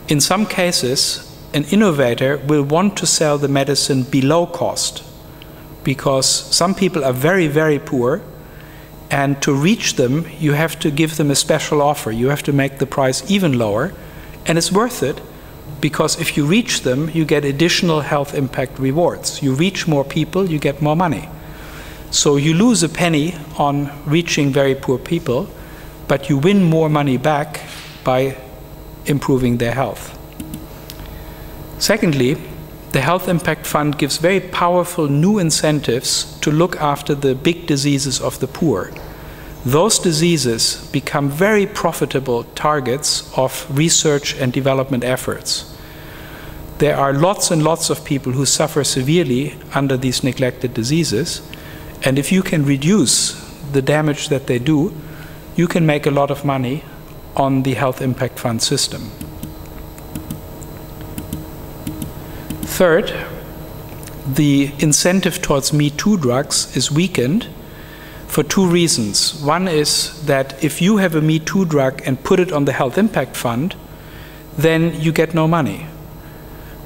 in some cases, an innovator will want to sell the medicine below cost, because some people are very, very poor, and to reach them, you have to give them a special offer. You have to make the price even lower, and it's worth it, because if you reach them, you get additional health impact rewards. You reach more people, you get more money. So you lose a penny on reaching very poor people, but you win more money back by improving their health. Secondly, the Health Impact Fund gives very powerful new incentives to look after the big diseases of the poor. Those diseases become very profitable targets of research and development efforts. There are lots and lots of people who suffer severely under these neglected diseases, and if you can reduce the damage that they do, you can make a lot of money on the Health Impact Fund system. Third, the incentive towards Me Too drugs is weakened for two reasons. One is that if you have a Me Too drug and put it on the Health Impact Fund, then you get no money.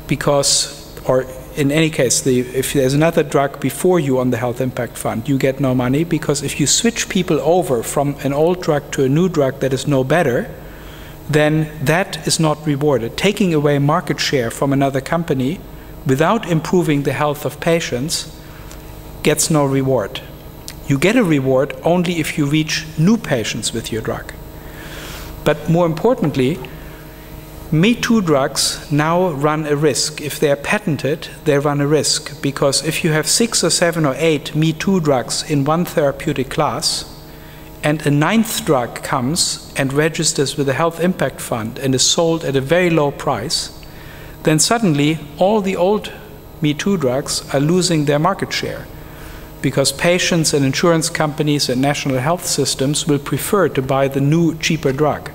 Because, or in any case, if there's another drug before you on the Health Impact Fund, you get no money, because if you switch people over from an old drug to a new drug that is no better, then that is not rewarded. Taking away market share from another company without improving the health of patients gets no reward. You get a reward only if you reach new patients with your drug. But more importantly, Me Too drugs now run a risk. If they are patented, they run a risk, because if you have 6 or 7 or 8 Me Too drugs in one therapeutic class, and a 9th drug comes and registers with the Health Impact Fund and is sold at a very low price, then suddenly all the old Me Too drugs are losing their market share, because patients and insurance companies and national health systems will prefer to buy the new, cheaper drug.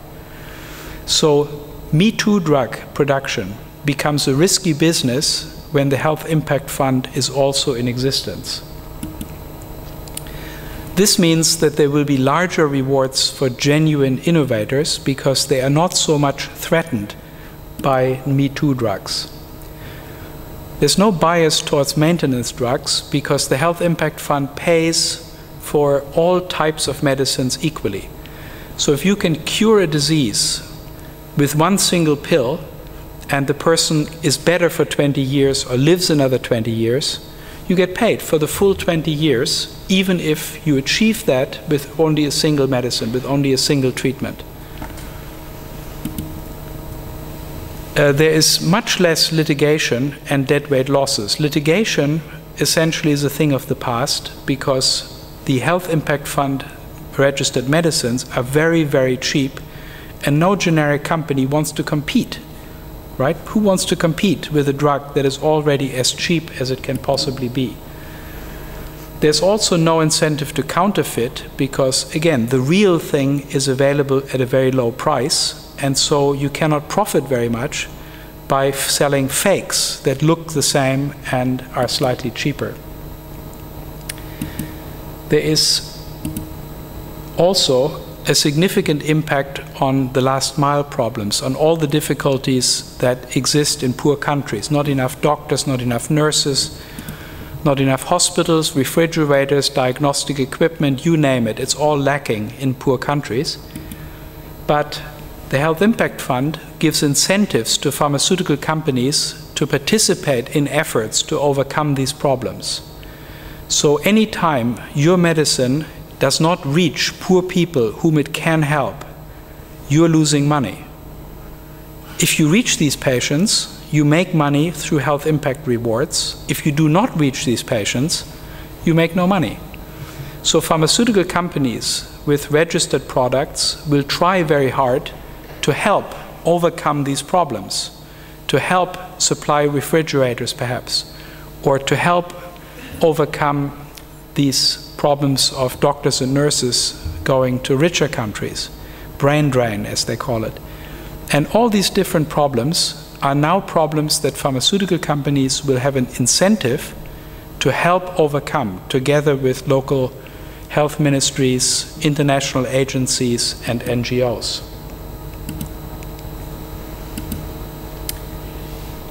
So Me Too drug production becomes a risky business when the Health Impact Fund is also in existence. This means that there will be larger rewards for genuine innovators, because they are not so much threatened by Me Too drugs. There's no bias towards maintenance drugs, because the Health Impact Fund pays for all types of medicines equally. So if you can cure a disease with one single pill, and the person is better for 20 years or lives another 20 years, you get paid for the full 20 years, even if you achieve that with only a single medicine, with only a single treatment. There is much less litigation and deadweight losses. Litigation essentially is a thing of the past, because the Health Impact Fund registered medicines are very, very cheap, and no generic company wants to compete, right? Who wants to compete with a drug that is already as cheap as it can possibly be? There's also no incentive to counterfeit, because, again, the real thing is available at a very low price, and so you cannot profit very much by selling fakes that look the same and are slightly cheaper. There is also a significant impact on the last mile problems, on all the difficulties that exist in poor countries. Not enough doctors, not enough nurses, not enough hospitals, refrigerators, diagnostic equipment, you name it. It's all lacking in poor countries. But the Health Impact Fund gives incentives to pharmaceutical companies to participate in efforts to overcome these problems. So anytime your medicine does not reach poor people whom it can help, you're losing money. If you reach these patients, you make money through health impact rewards. If you do not reach these patients, you make no money. So pharmaceutical companies with registered products will try very hard to help overcome these problems, to help supply refrigerators perhaps, or to help overcome these problems of doctors and nurses going to richer countries, brain drain as they call it. And all these different problems are now problems that pharmaceutical companies will have an incentive to help overcome together with local health ministries, international agencies, and NGOs.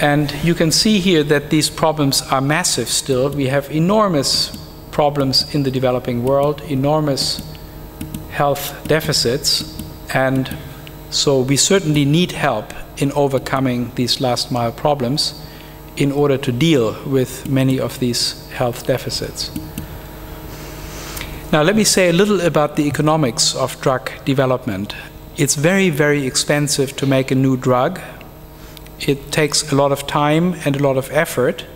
And you can see here that these problems are massive still. We have enormous problems in the developing world, enormous health deficits, and so we certainly need help in overcoming these last mile problems in order to deal with many of these health deficits. Now let me say a little about the economics of drug development. It's very, very expensive to make a new drug. It takes a lot of time and a lot of effort.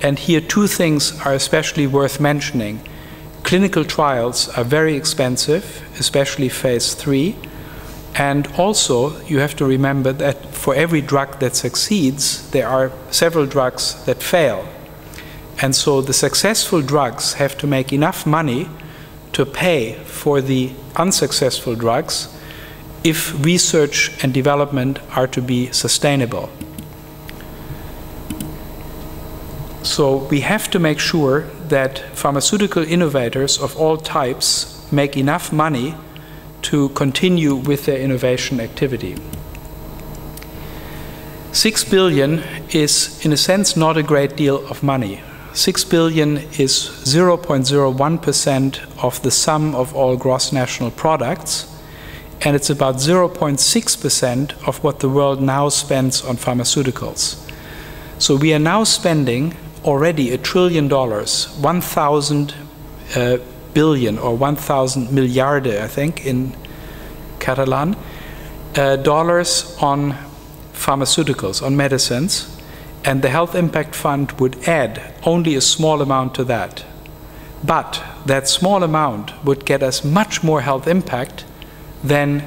And here two things are especially worth mentioning. Clinical trials are very expensive, especially phase 3. And also, you have to remember that for every drug that succeeds, there are several drugs that fail. And so the successful drugs have to make enough money to pay for the unsuccessful drugs if research and development are to be sustainable. So we have to make sure that pharmaceutical innovators of all types make enough money to continue with their innovation activity. 6 billion is, in a sense, not a great deal of money. 6 billion is 0.01% of the sum of all gross national products, and it's about 0.6% of what the world now spends on pharmaceuticals. So we are now spending already $1 trillion, 1,000 billion or 1,000 miljarden, I think, in Catalan, dollars on pharmaceuticals, on medicines, and the Health Impact Fund would add only a small amount to that. But that small amount would get us much more health impact than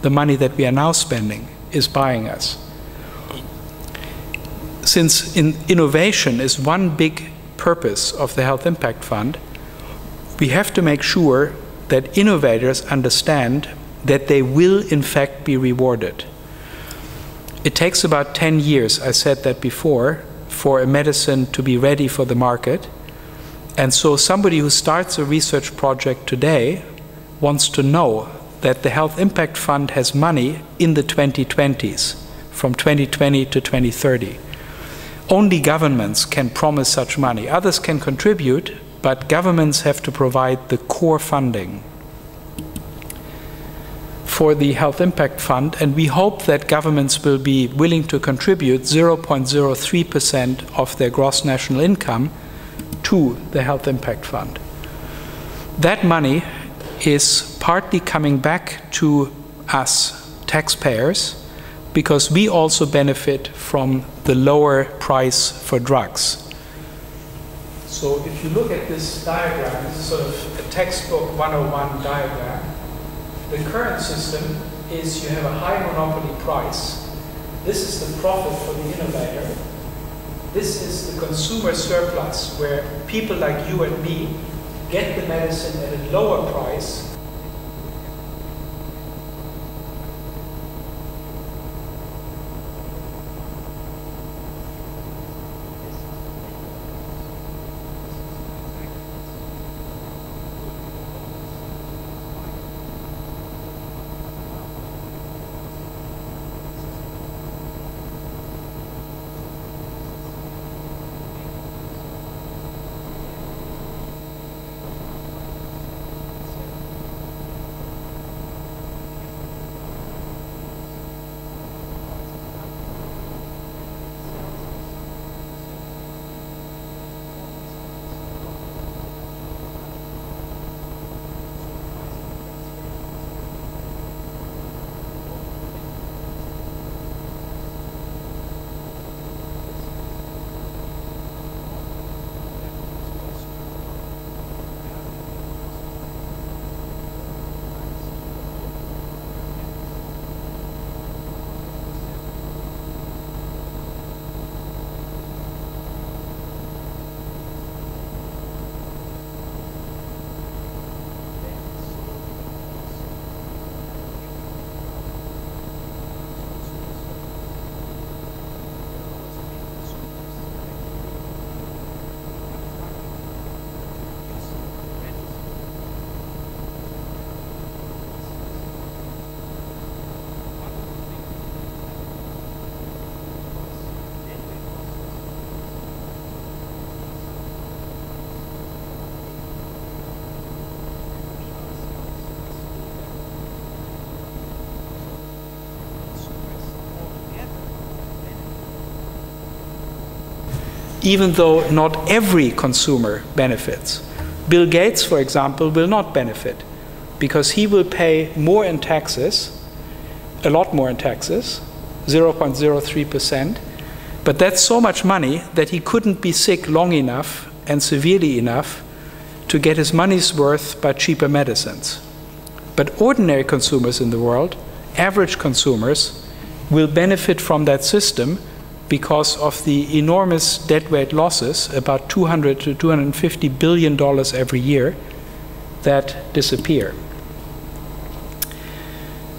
the money that we are now spending is buying us. Since innovation is one big purpose of the Health Impact Fund, we have to make sure that innovators understand that they will in fact be rewarded. It takes about 10 years, I said that before, for a medicine to be ready for the market. And so somebody who starts a research project today wants to know that the Health Impact Fund has money in the 2020s, from 2020 to 2030. Only governments can promise such money. Others can contribute, but governments have to provide the core funding for the Health Impact Fund, and we hope that governments will be willing to contribute 0.03% of their gross national income to the Health Impact Fund. That money is partly coming back to us, taxpayers, because we also benefit from the lower price for drugs. So if you look at this diagram, this is sort of a textbook 101 diagram. The current system is you have a high monopoly price. This is the profit for the innovator. This is the consumer surplus, where people like you and me get the medicine at a lower price. even though not every consumer benefits. Bill Gates, for example, will not benefit because he will pay more in taxes, a lot more in taxes, 0.03%, but that's so much money that he couldn't be sick long enough and severely enough to get his money's worth by cheaper medicines. But ordinary consumers in the world, average consumers, will benefit from that system because of the enormous deadweight losses, about $200 to $250 billion every year, that disappear.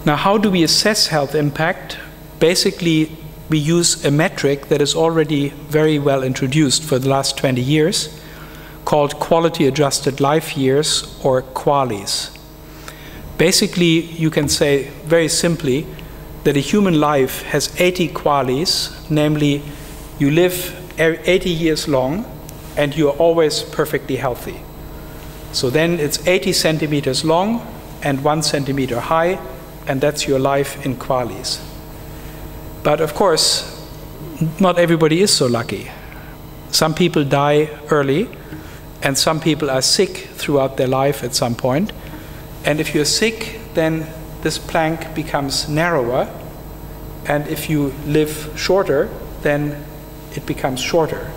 Now, how do we assess health impact? Basically, we use a metric that is already very well introduced for the last 20 years, called Quality Adjusted Life Years, or QALYs. Basically, you can say very simply that a human life has 80 QALYs, namely, you live 80 years long and you're always perfectly healthy. So then it's 80 centimeters long and 1 centimeter high, and that's your life in QALYs. But of course, not everybody is so lucky. Some people die early, and some people are sick throughout their life at some point. And if you're sick, then this plank becomes narrower, and if you live shorter, then it becomes shorter.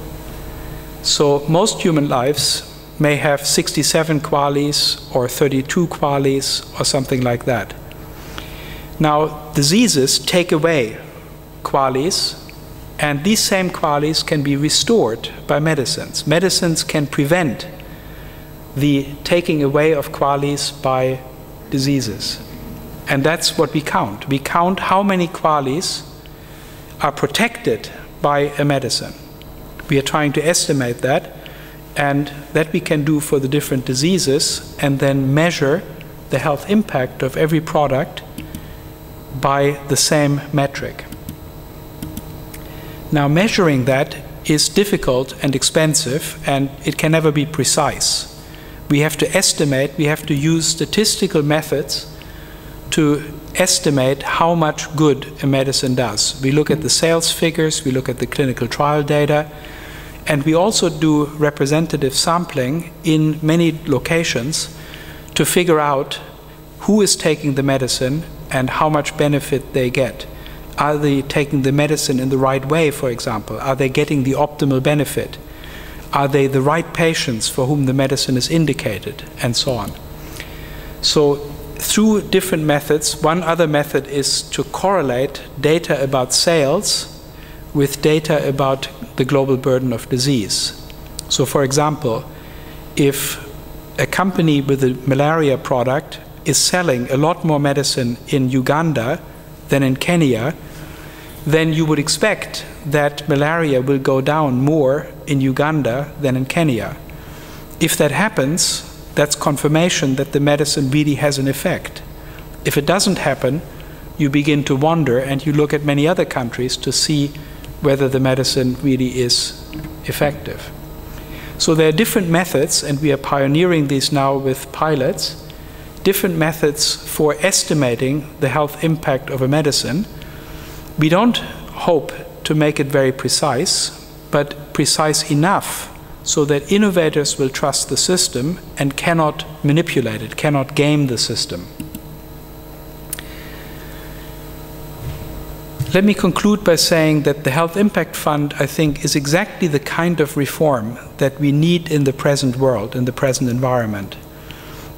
So most human lives may have 67 QALYs or 32 QALYs or something like that. Now, diseases take away QALYs, and these same QALYs can be restored by medicines. Medicines can prevent the taking away of QALYs by diseases. And that's what we count. We count how many QALYs are protected by a medicine. We are trying to estimate that, and that we can do for the different diseases, and then measure the health impact of every product by the same metric. Now, measuring that is difficult and expensive, and it can never be precise. We have to estimate, we have to use statistical methods to estimate how much good a medicine does. We look at the sales figures, we look at the clinical trial data, and we also do representative sampling in many locations to figure out who is taking the medicine and how much benefit they get. Are they taking the medicine in the right way, for example? Are they getting the optimal benefit? Are they the right patients for whom the medicine is indicated, and so on. So through different methods, one other method is to correlate data about sales with data about the global burden of disease. So for example, if a company with a malaria product is selling a lot more medicine in Uganda than in Kenya, then you would expect that malaria will go down more in Uganda than in Kenya. If that happens, that's confirmation that the medicine really has an effect. If it doesn't happen, you begin to wonder, and you look at many other countries to see whether the medicine really is effective. So there are different methods, and we are pioneering these now with pilots, different methods for estimating the health impact of a medicine. We don't hope to make it very precise, but precise enough so that innovators will trust the system and cannot manipulate it, cannot game the system. Let me conclude by saying that the Health Impact Fund, I think, is exactly the kind of reform that we need in the present world, in the present environment.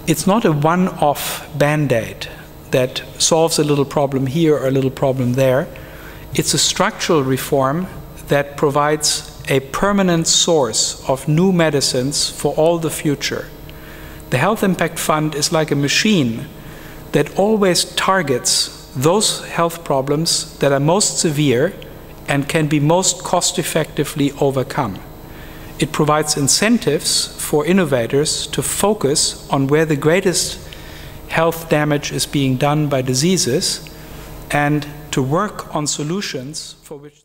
It's not a one-off band-aid that solves a little problem here or a little problem there. It's a structural reform that provides a permanent source of new medicines for all the future. The Health Impact Fund is like a machine that always targets those health problems that are most severe and can be most cost-effectively overcome. It provides incentives for innovators to focus on where the greatest health damage is being done by diseases and to work on solutions for which